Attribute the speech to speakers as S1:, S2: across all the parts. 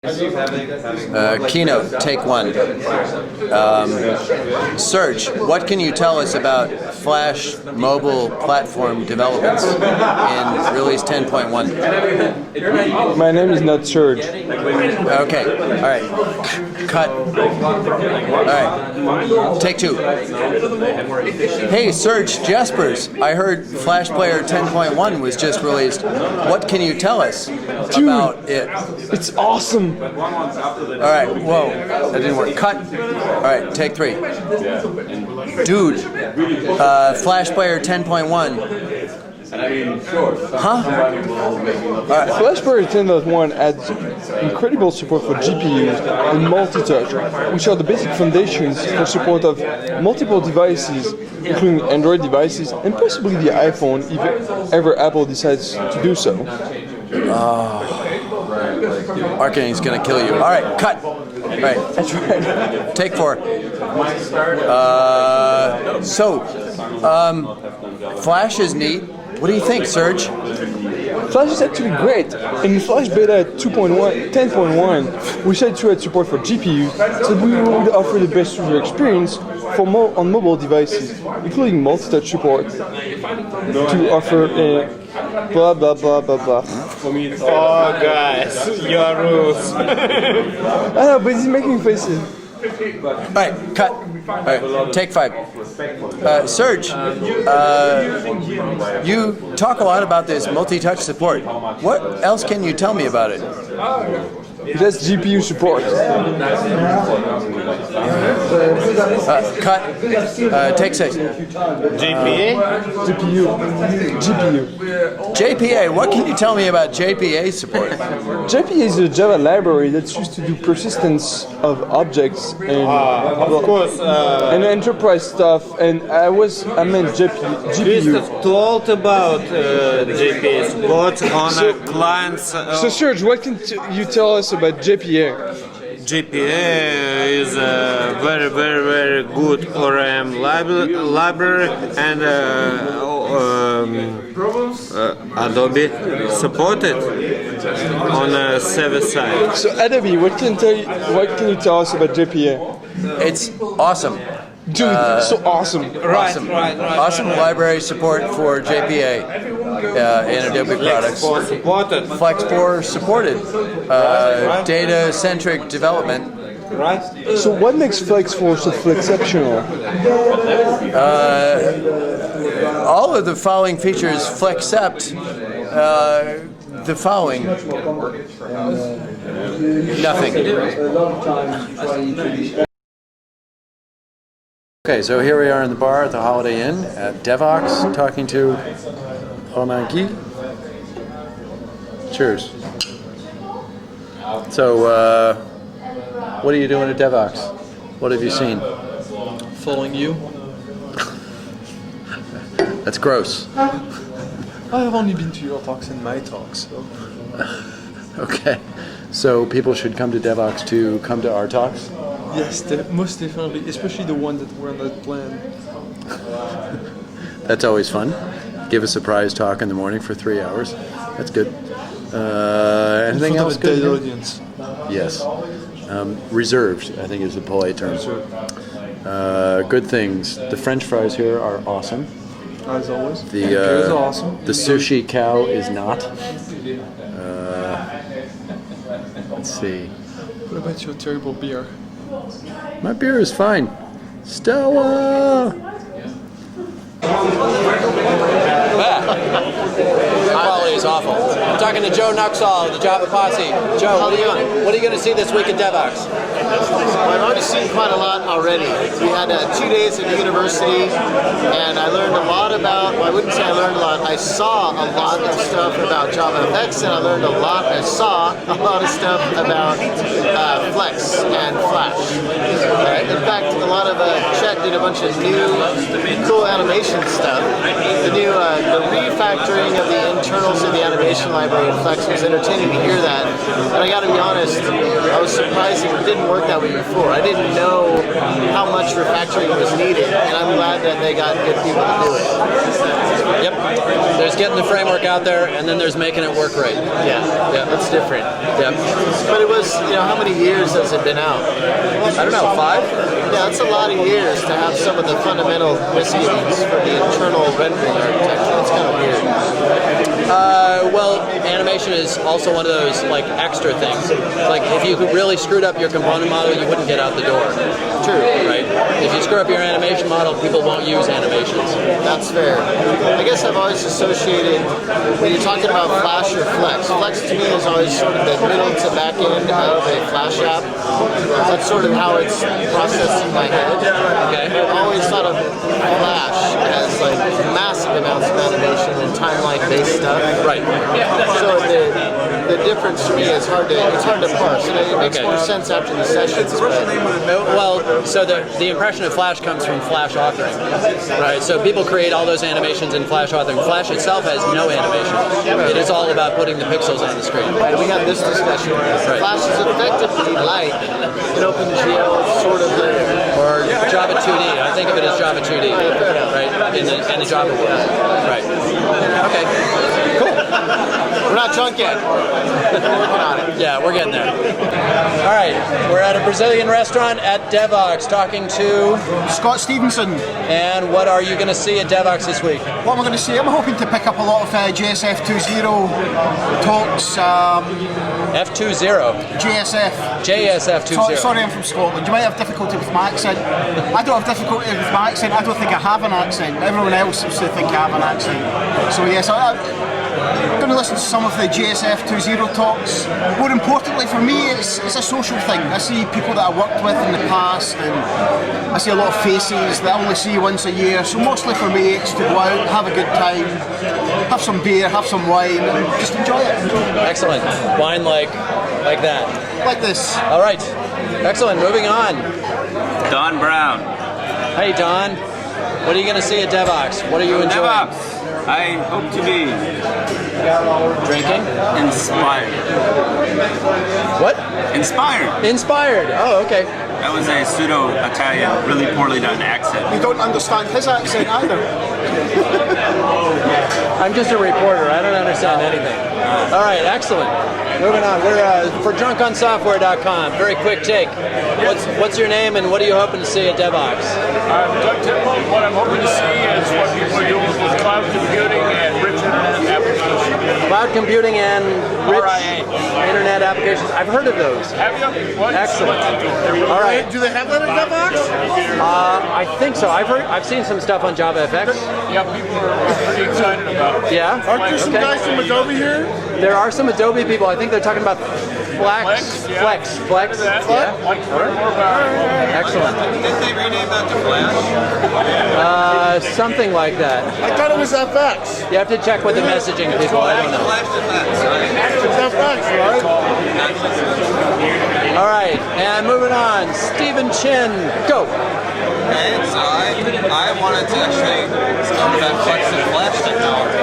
S1: Keynote, take one. Serge, what can you tell us about Flash mobile platform developments in release 10.1?
S2: My name is not Serge.
S1: Okay, all right. Cut. All right, take two. Hey, Serge Jaspers, I heard Flash Player 10.1 was just released. What can you tell us about it?
S2: It's awesome.
S1: All right, whoa, that didn't work. Cut. All right, take three. Dude, Flash Player 10.1. Huh? All right.
S2: Flash Player 10.1 adds incredible support for GPUs and multi-touch, which are the basic foundations for support of multiple devices, including Android devices and possibly the iPhone if ever Apple decides to do so.
S1: Marketing's gonna kill you. All right, cut. All right,
S2: That's right.
S1: take four. Flash is neat. What do you think, Serge?
S2: Flash is actually great. In Flash Beta 10.1, we said to add support for GPUs, so we would offer the best user experience for on mobile devices, including multi-touch support, to offer a blah blah blah blah blah.
S3: Oh, guys, your rules.
S2: I know, but he's making faces.
S1: All right, cut. All right, take five. Serge, you talk a lot about this multi-touch support. What else can you tell me about it?
S2: That's GPU support.
S1: Cut. Take six.
S3: GPA?
S2: GPU.
S1: JPA, what can you tell me about JPA support?
S2: JPA is a Java library that's used to do persistence of objects and
S3: Of course.
S2: and enterprise stuff. And I meant GPU.
S3: Christoph told about GPA support on a client's.
S2: So Serge, what can you tell us about JPA?
S3: GPA is a very, very, very good ORM library, and Adobe supported on a server side.
S2: So Adobe, what can you tell us about JPA?
S1: It's awesome.
S2: Dude, so awesome.
S1: Awesome. Awesome library support for JPA in Adobe products.
S3: Supported.
S1: Flex4 supported. Data-centric development.
S3: Right?
S2: So what makes Flex4 so exceptional?
S1: All of the following features except the following. Nothing. Okay, so here we are in the bar at the Holiday Inn at Devoxx, talking to Romain Guy. Cheers. So, what are you doing at Devoxx? What have you seen?
S4: Following you.
S1: That's gross.
S4: I have only been to your talks and my talks, so.
S1: Okay, so people should come to Devoxx to come to our talks?
S4: Yes, most definitely, especially the one that were on that plan.
S1: That's always fun. Give a surprise talk in the morning for 3 hours. That's good. Anything else good?
S4: Dead audience.
S1: Yes. Reserved, I think is the polite term. Good things. The French fries here are awesome.
S4: As always.
S1: The
S4: is awesome.
S1: The sushi cow is not. Let's see.
S4: What about your terrible beer?
S1: My beer is fine. Stella! Quality is awful. I'm talking to Joe Nuxall of the Java Posse. Joe, what are you going to see this week at Devoxx?
S5: Well, I've already seen quite a lot already. We had 2 days at the university, and I learned a lot about, well, I wouldn't say I learned a lot, I saw a lot of stuff about JavaFX, and I learned I saw a lot of stuff about Flex and Flash. In fact, a lot of Chet did a bunch of new cool automation stuff. The new the refactoring of the internals of the animation library in Flex was entertaining to hear that. But I got to be honest, I was surprised it didn't work that way before. I didn't know how much refactoring was needed, and I'm glad that they got good people to do it.
S1: Yep. There's getting the framework out there, and then there's making it work right.
S5: Yeah, that's different.
S1: Yep.
S5: But it was, how many years has it been out?
S1: I don't know, 5?
S5: Yeah, that's a lot of years to have some of the fundamental misgivings for the internal rendering architecture. It's kind of weird.
S1: Well, animation is also one of those like extra things. Like if you really screwed up your component model, you wouldn't get out the door.
S5: True.
S1: Right? If you screw up your animation model, people won't use animations.
S5: That's fair. I guess I've always associated, when you're talking about Flash or Flex, Flex to me is always sort of the middle to back end of a Flash app. That's sort of how it's processed in my head.
S1: Okay.
S5: I've always thought of Flash as like massive amounts of animation and timeline-based stuff.
S1: Right.
S5: So the difference for me is hard to parse. It makes more sense after the sessions.
S1: Well, so the impression of Flash comes from Flash authoring, right? So people create all those animations in Flash authoring. Flash itself has no animation. It is all about putting the pixels on the screen.
S5: And we had this discussion. Flash is effectively like an OpenGL sort of layer.
S1: Or Java 2D. I think of it as Java 2D, right? In the Java world. Right. Okay. Cool.
S5: We're not drunk yet. We're working on it.
S1: Yeah, we're getting there. All right, we're at a Brazilian restaurant at Devoxx talking to
S6: Scott Stevenson.
S1: And what are you going to see at Devoxx this week?
S6: What am I going to see? I'm hoping to pick up a lot of JSF 2.0 talks.
S1: F20. JSF 2.0.
S6: Sorry, I'm from Scotland. You might have difficulty with my accent. I don't have difficulty with my accent. I don't think I have an accent. Everyone else seems to think I have an accent. So yes, I'm going to listen to some of the JSF 2.0 talks. More importantly for me, it's a social thing. I see people that I worked with in the past, and I see a lot of faces that I only see once a year. So mostly for me, it's to go out, have a good time, have some beer, have some wine, and just enjoy it.
S1: Excellent. Wine like that.
S6: Like this.
S1: All right. Excellent. Moving on.
S7: Don Brown.
S1: Hey, Don. What are you going to see at Devoxx? What are you enjoying?
S7: Devoxx. I hope to be
S1: drinking.
S7: Inspired.
S1: What?
S7: Inspired.
S1: Inspired. Oh, okay.
S7: That was a pseudo-Italian, really poorly done accent.
S6: You don't understand his accent either.
S1: I'm just a reporter. I don't understand anything. All right, excellent. Moving on. We're for drunkonsoftware.com. Very quick take. What's your name and what are you hoping to see at Devoxx?
S8: I'm Doug Timbo. What I'm hoping to see is what people are doing with cloud computing and rich internet applications.
S1: Cloud computing and rich internet applications. I've heard of those.
S8: Have you? What?
S1: Excellent. All right.
S6: Do they have that at Devoxx?
S1: I think so. I've seen some stuff on JavaFX.
S8: Yeah, people are pretty excited about it.
S1: Yeah.
S6: Aren't there some guys from Adobe here?
S1: There are some Adobe people. I think they're talking about Flex. Flex. Yeah.
S8: Like to learn more about it.
S1: Excellent.
S7: Didn't they rename that to Flash?
S1: Something like that.
S6: I thought it was FX.
S1: You have to check with the messaging people. I don't know.
S6: It's FX, right?
S1: All right, and moving on. Stephen Chin, go.
S7: Okay, so I wanted to actually talk about Flex and Flash technology.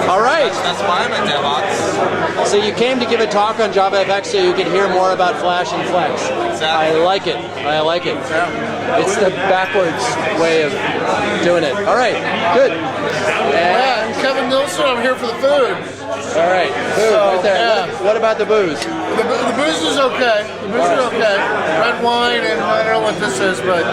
S1: All right.
S7: That's why I'm at Devoxx.
S1: So you came to give a talk on JavaFX so you could hear more about Flash and Flex.
S7: Exactly.
S1: I like it. It's the backwards way of doing it. All right, good.
S6: Yeah, I'm Kevin Nilsson. I'm here for the food.
S1: All right, booze right there.
S6: Yeah.
S1: What about the booze?
S6: The booze is okay. Red wine, and I don't know what this is, but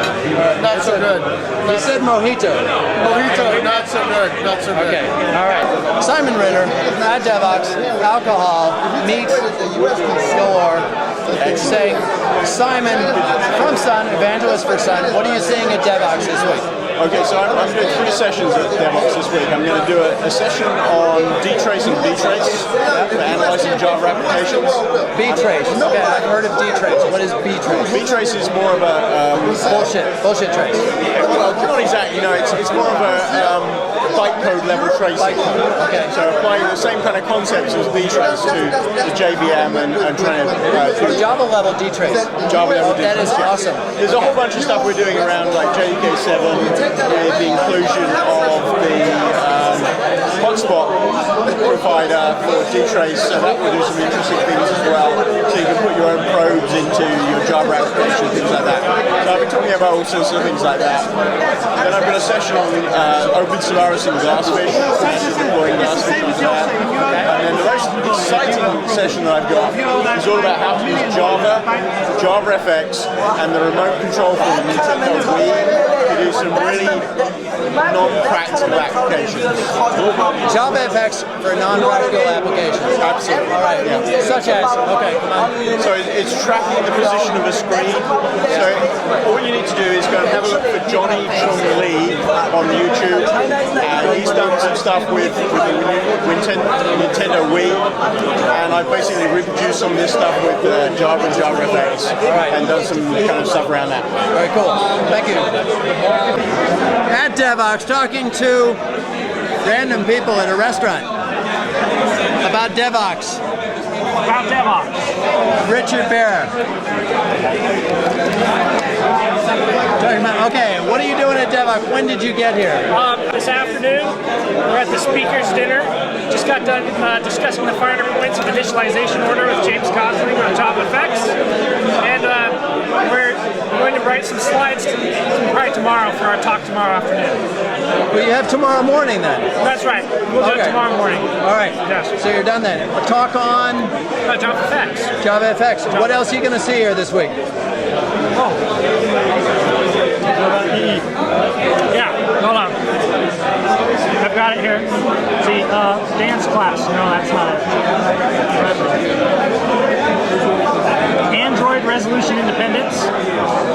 S6: not so good.
S1: You said mojito.
S6: Mojito, not so good.
S1: Okay, all right. Simon Ritter at Devoxx, alcohol, meat, galore, and saying, Simon from Sun, evangelist for Sun, what are you seeing at Devoxx this week?
S9: Okay, so I'm doing 3 sessions at Devoxx this week. I'm going to do a session on detracing btrace for analyzing Java applications.
S1: Btrace. Okay, I've heard of dtrace. What is btrace?
S9: Btrace is more of a
S1: bullshit trace.
S9: well, not exactly. You know, it's more of a byte code level tracing.
S1: Okay.
S9: So applying the same kind of concepts as dtrace to the JVM and trying to do
S1: Java level dtrace.
S9: Java level
S1: That is
S9: dtrace, yeah.
S1: awesome.
S9: There's a whole bunch of stuff we're doing around like JDK7 with the inclusion of the hotspot provider for dtrace, so that will do some interesting things as well. So you can put your own probes into your Java application, things like that. So I've been talking about all sorts of things like that. Then I've got a session on Open Solaris in Glassfish, deploying Glassfish onto that. And then the most exciting session that I've got is all about how to use Java, JavaFX, and the remote control for the Nintendo Wii to do some really non-practical applications.
S1: JavaFX for non-practical applications.
S9: Absolutely.
S1: All right.
S9: Yeah.
S1: Such as, okay, come on.
S9: So it's tracking the position of a screen. So all you need to do is go and have a look for Johnny Chung Lee on YouTube. He's done some stuff with the Nintendo Wii, and I basically reproduced some of this stuff with Java and JavaFX, and done some kind of stuff around that.
S1: Very cool. Thank you. At Devoxx, talking to random people at a restaurant about Devoxx.
S8: About Devoxx.
S1: Richard Bear. Talking about, okay, what are you doing at Devoxx? When did you get here?
S10: This afternoon, we're at the speakers dinner. Just got done discussing the finer points of initialization order with James Gosling on JavaFX. And we're going to write some slides probably tomorrow for our talk tomorrow afternoon.
S1: Well, you have tomorrow morning then.
S10: That's right. We'll do it tomorrow morning.
S1: All right.
S10: Yes.
S1: So you're done then. A talk on
S10: JavaFX.
S1: JavaFX. What else are you going to see here this week?
S10: Yeah, hold on. I've got it here. See, dance class. No, that's not it. Android resolution independence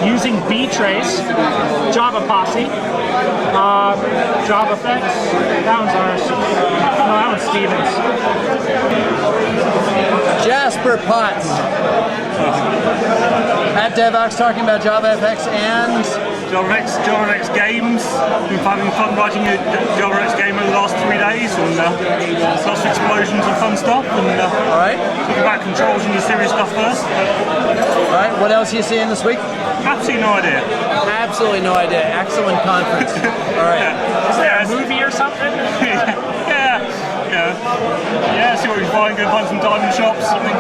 S10: using btrace, Java Posse, JavaFX. That one's ours. No, that one's Steven's.
S1: Jasper Potts. At Devoxx talking about JavaFX and
S10: JavaFX games. Been having fun writing a JavaFX game over the last 3 days, and lots of explosions and fun stuff. And
S1: all right,
S10: talking about controls and the serious stuff first.
S1: All right, what else are you seeing this week?
S10: Absolutely no idea.
S1: Absolutely no idea. Excellent conference. All right.
S10: Is there a movie or something? Yeah, see what we can find, go find some diamond shops, something.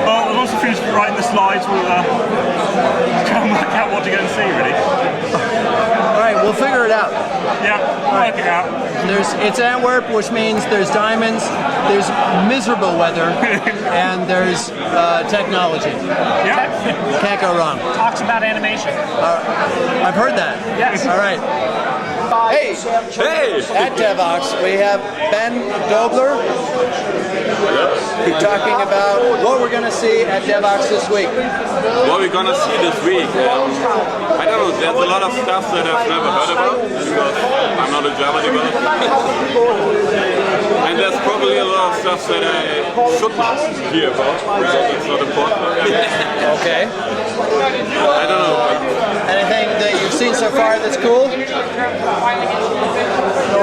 S10: Well, we'll also finish writing the slides, we'll try and work out what to go and see, really.
S1: All right, we'll figure it out.
S10: Yeah, we'll work it out.
S1: It's Antwerp, which means there's diamonds, there's miserable weather, and there's technology.
S10: Yeah.
S1: Can't go wrong.
S10: Talks about animation.
S1: I've heard that.
S10: Yes.
S1: All right. Hey! At Devoxx, we have Ben Dobler talking about what we're going to see at Devoxx this week.
S11: What we're going to see this week? I don't know, there's a lot of stuff that I've never heard about because I'm not a Java developer. And there's probably a lot of stuff that I should not hear about because it's not important.
S1: Okay.
S11: I don't know.
S1: Anything that you've seen so far that's cool?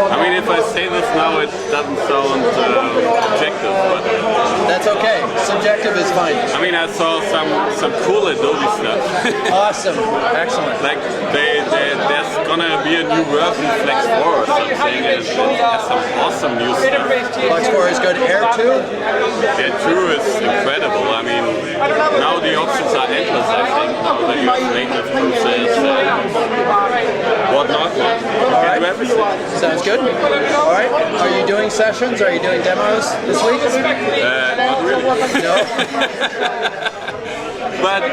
S11: I mean, if I say this now, it doesn't sound objective, but
S1: that's okay. Subjective is fine.
S11: I mean, I saw some cool Adobe stuff.
S1: Awesome, excellent.
S11: Like there's gonna be a new version, Flex 4 or something, and it has some awesome new stuff.
S1: Flex 4 is good. Air 2?
S11: Air 2 is incredible. I mean, now the options are endless. I think now that you have native process and whatnot.
S1: All right. Sounds good. All right. Are you doing sessions? Are you doing demos this week?
S11: Not really.
S1: No.
S11: But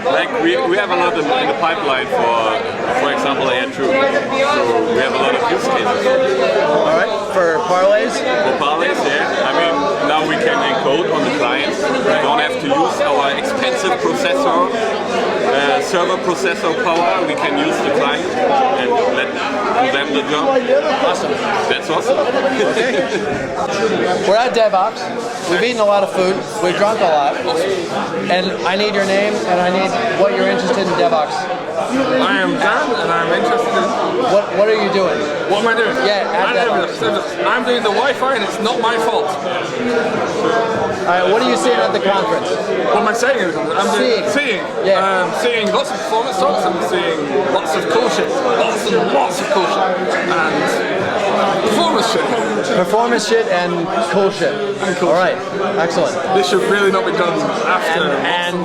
S11: like we have a lot in the pipeline for example, Air 2. So we have a lot of use cases.
S1: All right. For parlays?
S11: For parlays, yeah. I mean, now we can encode on the client. We don't have to use our expensive processor, server processor power. We can use the client and let them the job.
S1: Awesome.
S11: That's awesome.
S1: Okay. We're at Devoxx. We've eaten a lot of food. We've drunk a lot. And I need your name and I need what you're interested in Devoxx.
S12: I am Dan, and I'm interested in...
S1: What are you doing?
S12: What am I doing?
S1: Yeah, at Devoxx.
S12: I'm doing the Wi-Fi, and it's not my fault.
S1: Alright, what are you seeing at the conference?
S12: What am I saying at the conference? I'm seeing.
S1: Yeah.
S12: Seeing lots of performance talks, I'm seeing lots of cool shit. Lots of cool shit. And performance shit.
S1: Performance shit and cool shit. Alright, excellent.
S12: This should really not be done after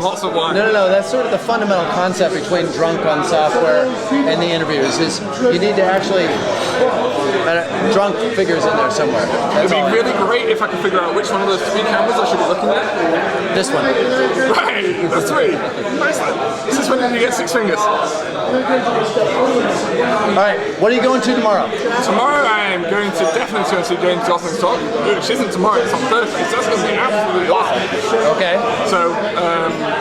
S12: lots of wine.
S1: No, that's sort of the fundamental concept between Drunk on Software and the interviews is you need to actually Drunk figures in there somewhere.
S12: It'd be really great if I could figure out which one of those 3 cameras I should be looking at.
S1: This one.
S12: Right, that's 3. Nice then. This is when you get 6 fingers.
S1: Alright, what are you going to tomorrow?
S12: Tomorrow I am going to definitely go and see James Gosling's talk, which isn't tomorrow, it's on Thursday, so that's going to be absolutely awesome.
S1: Okay.
S12: So,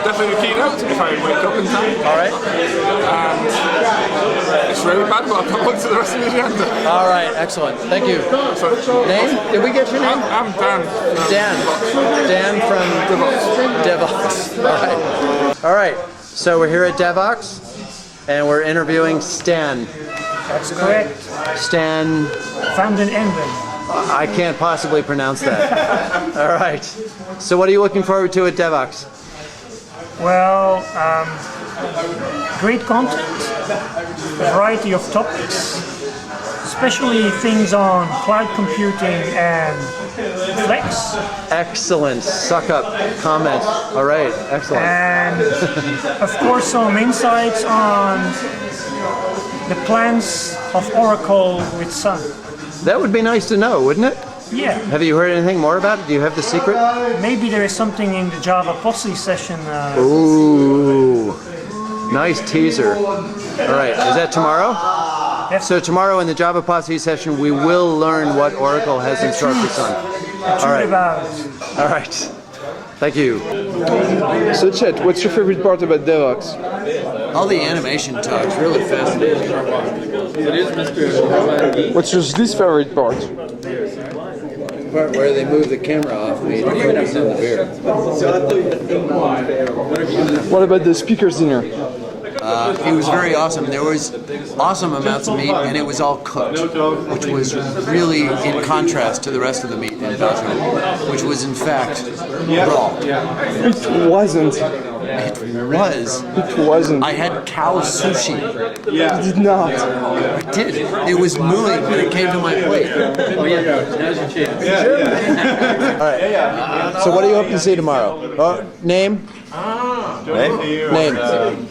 S12: definitely the keynote if I wake up in time.
S1: Alright.
S12: And it's really bad, but I've not looked at the rest of the agenda.
S1: Alright, excellent. Thank you.
S12: So,
S1: name? Did we get your name?
S12: I'm Dan.
S1: Dan from Devoxx. Alright. Alright, so we're here at Devoxx and we're interviewing Stan.
S10: That's correct.
S1: Stan
S10: Van den Enden.
S1: I can't possibly pronounce that. Alright. So what are you looking forward to at Devoxx?
S10: Well, great content, variety of topics, especially things on cloud computing and Flex.
S1: Excellent. Suck up comment. Alright, excellent.
S10: And of course some insights on the plans of Oracle with Sun.
S1: That would be nice to know, wouldn't it?
S10: Yeah.
S1: Have you heard anything more about it? Do you have the secret?
S10: Maybe there is something in the Java Posse session.
S1: Ooh. Nice teaser. Alright, is that tomorrow?
S10: Yes.
S1: So tomorrow in the Java Posse session we will learn what Oracle has in store for Sun. Alright. Alright. Thank you.
S2: So Chet, what's your favorite part about Devoxx?
S1: All the animation talks, really fascinating.
S2: What's your least favorite part?
S1: Part where they move the camera off me to focus on the beer.
S2: What about the speakers dinner?
S1: It was very awesome. There was awesome amounts of meat, and it was all cooked, which was really in contrast to the rest of the meat in Belgium, which was in fact raw.
S2: It wasn't.
S1: It was.
S2: It wasn't.
S1: I had cow sushi.
S2: You did not.
S1: I did. It was mooing when it came to my plate. Alright. So what are you hoping to see tomorrow? Name? Name?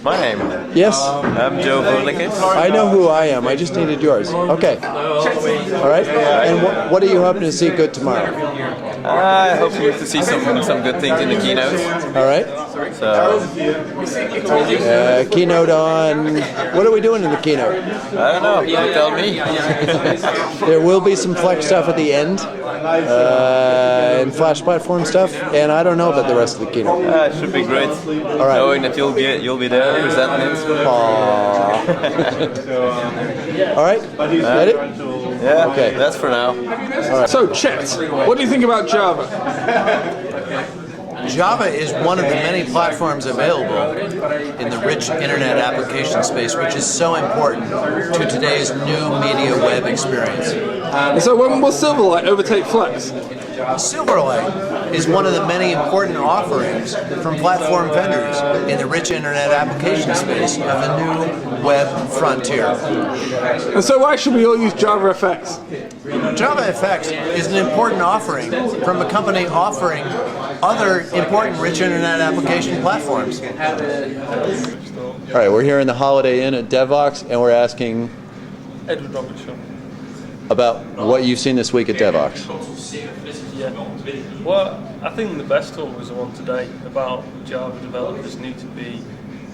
S13: My name?
S1: Yes?
S13: I'm Joe Verlickens.
S1: I know who I am. I just needed yours. Okay. Alright. And what are you hoping to see good tomorrow?
S13: I hope to see some good things in the keynote.
S1: Alright.
S13: So,
S1: keynote on... What are we doing in the keynote?
S13: I don't know. You tell me.
S1: There will be some Flex stuff at the end. And Flash platform stuff. And I don't know about the rest of the keynote.
S13: It should be great.
S1: Alright.
S13: Knowing that you'll be there presenting it.
S1: Alright. That it?
S13: Yeah,
S1: okay.
S13: That's for now.
S12: Right. So, Chet, what do you think about Java?
S1: Java is one of the many platforms available in the rich internet application space, which is so important to today's new media web experience.
S12: So when will Silverlight overtake Flex?
S1: Silverlight is one of the many important offerings from platform vendors in the rich internet application space of the new web frontier.
S12: And so why should we all use JavaFX?
S1: JavaFX is an important offering from a company offering other important rich internet application platforms. All right, we're here in the Holiday Inn at Devoxx, and we're asking
S4: Edward Robinson.
S1: about what you've seen this week at Devoxx.
S4: Yeah. Well, I think the best talk was the one today about Java developers need to be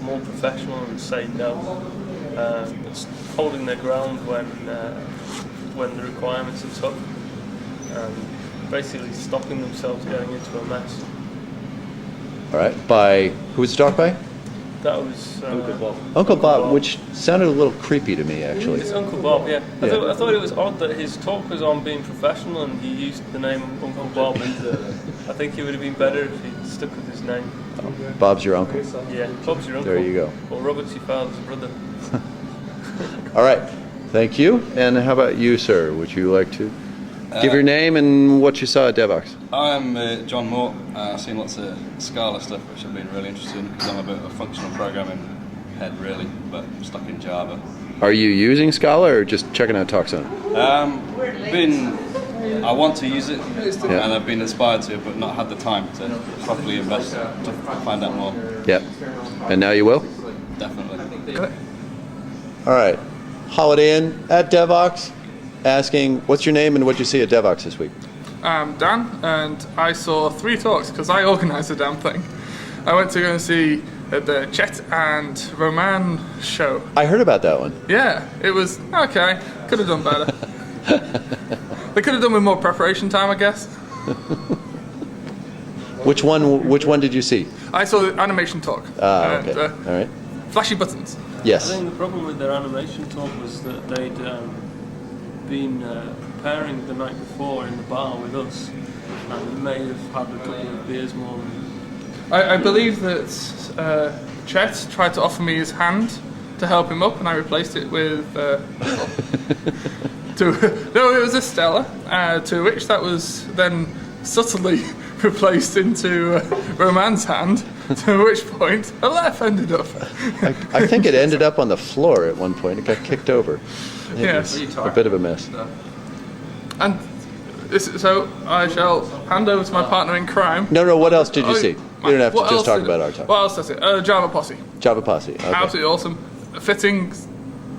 S4: more professional and say no. It's holding their ground when the requirements are tough, and basically stopping themselves getting into a mess.
S1: All right, by who was it talked by?
S4: That was
S1: Uncle Bob. Uncle Bob, which sounded a little creepy to me, actually.
S4: It's Uncle Bob, yeah. I thought it was odd that his talk was on being professional and he used the name Uncle Bob. I think it would have been better if he stuck with his name.
S1: Bob's your uncle.
S4: Yeah, Bob's your uncle.
S1: There you go.
S4: Well, Robert's your father's brother.
S1: All right. Thank you. And how about you, sir? Would you like to give your name and what you saw at Devoxx?
S14: I'm John Moore. I've seen lots of Scala stuff, which I've been really interested in because I'm a bit of a functional programming head, really, but I'm stuck in Java.
S1: Are you using Scala or just checking out TalkZone?
S14: I want to use it, and I've been inspired to, but not had the time to properly invest to find out more.
S1: Yep. And now you will?
S14: Definitely.
S1: All right. Holiday Inn at Devoxx, asking, what's your name and what did you see at Devoxx this week?
S12: I'm Dan, and I saw 3 talks because I organised the damn thing. I went to go and see the Chet and Roman show.
S1: I heard about that one.
S12: Yeah, it was okay. Could have done better. They could have done with more preparation time, I guess.
S1: Which one did you see?
S12: I saw the animation talk.
S1: Okay. All right.
S12: Flashy buttons.
S1: Yes.
S4: I think the problem with their animation talk was that they'd been preparing the night before in the bar with us, and may have had a couple of beers more than...
S12: I believe that Chet tried to offer me his hand to help him up, and I replaced it with... no, it was a Stella, to which that was then subtly replaced into Roman's hand, to which point a left ended up.
S1: I think it ended up on the floor at one point. It got kicked over.
S12: Yes.
S1: A bit of a mess.
S12: And so I shall hand over to my partner in crime.
S1: No, what else did you see? You don't have to just talk about our talk.
S12: What else did I see? Java Posse.
S1: Java Posse. Okay.
S12: Absolutely awesome. Fitting,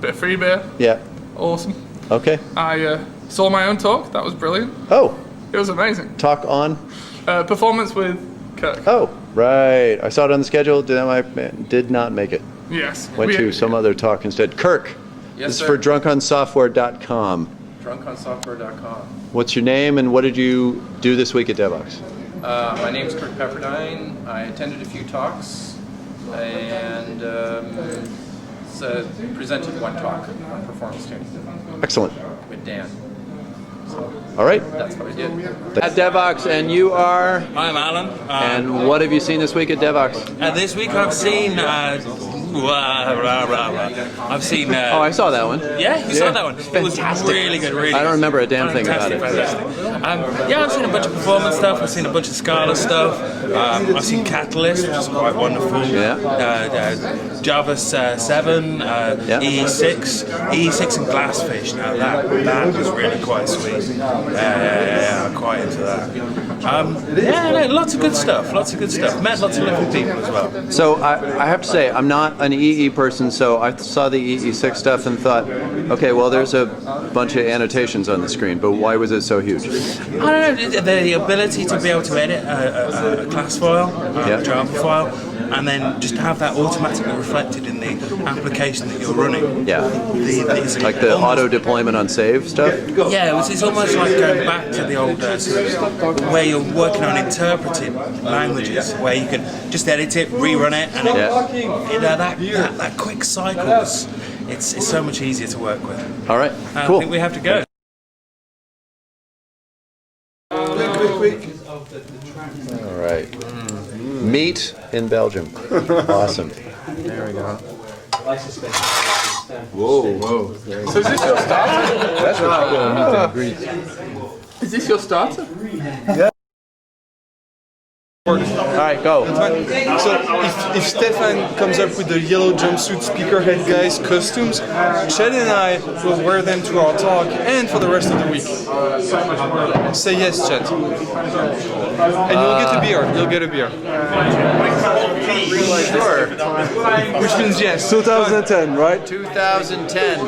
S12: bit of free beer.
S1: Yeah.
S12: Awesome.
S1: Okay.
S12: I saw my own talk. That was brilliant.
S1: Oh.
S12: It was amazing.
S1: Talk on?
S12: Performance with Kirk.
S1: Oh, right. I saw it on the schedule. Did not make it.
S12: Yes.
S1: Went to some other talk instead. Kirk.
S13: Yes,
S1: this
S13: sir.
S1: is for drunkOnSoftware.com.
S13: drunkOnSoftware.com.
S1: What's your name and what did you do this week at Devoxx?
S13: My name's Kirk Pepperdine. I attended a few talks and presented one talk on performance tuning.
S1: Excellent.
S13: With Dan.
S1: All right.
S13: That's what I did.
S1: At Devoxx, and you are?
S15: I'm Alan.
S1: And what have you seen this week at Devoxx?
S15: This week I've seen... I've seen...
S1: oh, I saw that one.
S15: Yeah, you saw that one.
S1: Fantastic.
S15: It was really good, really.
S1: I don't remember a damn thing about it.
S15: Fantastic. Yeah, I've seen a bunch of performance stuff. I've seen a bunch of Scala stuff. I've seen Catalyst, which is quite wonderful.
S1: Yeah.
S15: Java 7, EE6 and Glassfish. Now that was really quite sweet. Yeah, I'm quite into that. Lots of good stuff. Met lots of lovely people as well.
S1: So I have to say, I'm not an EE person, so I saw the EE6 stuff and thought, okay, well, there's a bunch of annotations on the screen, but why was it so huge?
S15: I don't know, the ability to be able to edit a class file, a Java file, and then just have that automatically reflected in the application that you're running.
S1: Yeah. Like the auto deployment on save stuff?
S15: Yeah, it's almost like going back to the old where you're working on interpreting languages, where you can just edit it, rerun it, and that quick cycles. It's so much easier to work with.
S1: All right,
S15: cool. I think we have to go.
S1: Quick. All right. Meat in Belgium. Awesome.
S12: There we go.
S1: Whoa.
S12: So is this your starter?
S1: That's what you meet and greet.
S12: Is this your starter?
S2: Yeah.
S1: All right, go.
S2: So if Stefan comes up with the yellow jumpsuit speakerhead guys costumes, Chet and I will wear them to our talk and for the rest of the week. Say yes, Chet. And you'll get a beer. You'll get a beer.
S1: Sure.
S2: Which means yes.
S1: 2010, right? 2010.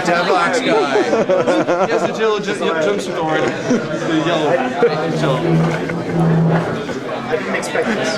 S1: Devoxx guy.
S2: He has the yellow jumpsuit already. The yellow.
S6: I didn't expect this.